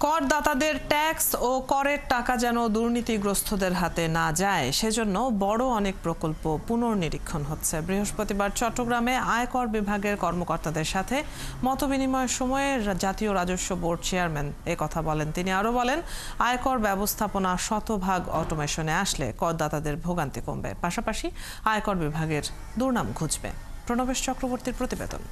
করদাতাদের tax ও করের টাকা যেন দুর্নীতিগ্রস্তদের হাতে না যায় সেজন্য বড় অনেক প্রকল্প পুনর্নিরীক্ষণ হচ্ছে। বৃহস্পতিবার চট্টগ্রামে আয়কর বিভাগের কর্মকর্তাদের সাথে মতবিনিময়ের সময়ে জাতীয় রাজস্ব বোর্ড চেয়ারম্যান কথা বলেন। তিনি আরও বলেন, আয়কর ব্যবস্থাপনা শতভাগ অটোমেশনে আসলে করদাতাদের ভোগান্তি কমবে, পাশাপাশি আয়কর বিভাগের দুর্নাম ঘুচবে। প্রণবেশ চক্রবর্তীর প্রতিবেদন।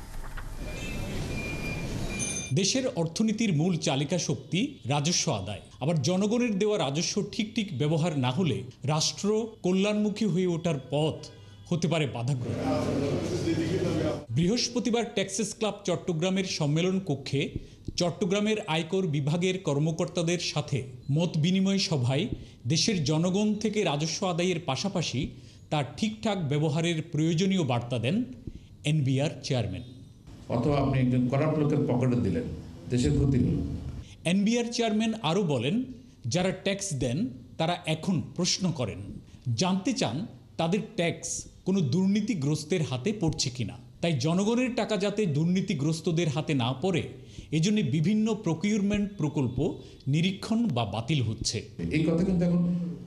দেশের অর্থনীতির মূল চালিকা শক্তি রাজস্ব আদায়। আবার জনগণের দেওয়া রাজস্ব ঠিক ব্যবহার না হলে রাষ্ট্র কল্যাণমুখী হয়ে ওঠার পথ হতে পারে বাধাগ্রস্ত। বৃহস্পতিবার ট্যাক্সেস ক্লাব চট্টগ্রামের সম্মেলন কক্ষে চট্টগ্রামের আয়কর বিভাগের কর্মকর্তাদের সাথে মত বিনিময় সভায় দেশের জনগণ থেকে রাজস্ব আদায়ের পাশাপাশি তার ঠিকঠাক ব্যবহারের প্রয়োজনীয় বার্তা দেন এনবিআর চেয়ারম্যান। অথবা আপনি একজন করাপ্ট লোকের পকেটে দিলেন, দেশের ক্ষতি হল। এনবিআর চেয়ারম্যান আরও বলেন, যারা ট্যাক্স দেন তারা এখন প্রশ্ন করেন, জানতে চান তাদের ট্যাক্স কোনো দুর্নীতিগ্রস্তের হাতে পড়ছে কিনা। তাই জনগণের টাকা যাতে দুর্নীতিগ্রস্তদের হাতে না পড়ে এজন্য বিভিন্ন প্রকিউরমেন্ট প্রকল্প নিরীক্ষণ বা বাতিল হচ্ছে। এই কথা কিন্তু এখন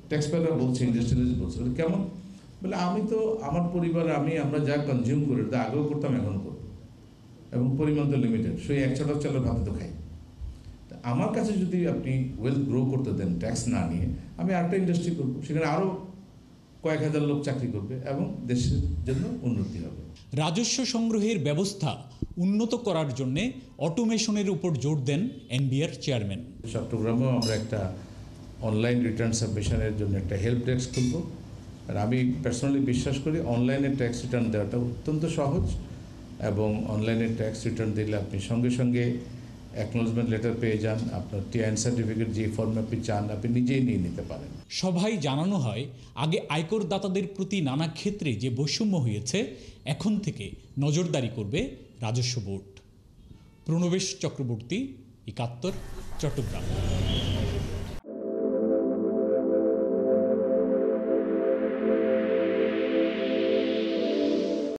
ট্যাক্স পেয়াররা বলছে, ইন্ডাস্ট্রিয়ালিস্ট বলছে। কেমন বলে, আমি তো আমার পরিবারে আমরা যা কনজিউম করি তা আগেও করতাম, এখন করব, এবং পরিমাণ তো লিমিটেড। সেই 100 চালের ভাত তো খাই। আমার কাছে যদি আপনি ওয়েলথ গ্রো করতে দেন ট্যাক্স না নিয়ে, আমি আরেকটা ইন্ডাস্ট্রি করবো, সেখানে আরও কয়েক হাজার লোক চাকরি করবে এবং দেশের জন্য উন্নতি হবে। রাজস্ব সংগ্রহের ব্যবস্থা উন্নত করার জন্য অটোমেশনের উপর জোর দেন এনবিআর চেয়ারম্যান। চট্টগ্রামেও আমরা একটা অনলাইন রিটার্ন সাবমিশনের জন্য একটা হেল্প ডেস্ক খুলব। আর আমি পার্সোনালি বিশ্বাস করি অনলাইনে ট্যাক্স রিটার্ন দেওয়াটা অত্যন্ত সহজ, এবং অনলাইনে ট্যাক্স রিটার্ন দিলে আপনি সঙ্গে সঙ্গে অ্যাকনোলেজমেন্ট লেটার পেয়ে যান। আপনার টিআইএন সার্টিফিকেট যে ফর্মে আপনি চান আপনি নিজেই নিয়ে নিতে পারেন। সভায় জানানো হয়, আগে আয়করদাতাদের প্রতি নানা ক্ষেত্রে যে বৈষম্য হয়েছে এখন থেকে নজরদারি করবে রাজস্ব বোর্ড। প্রণবেশ চক্রবর্তী, ৭১, চট্টগ্রাম।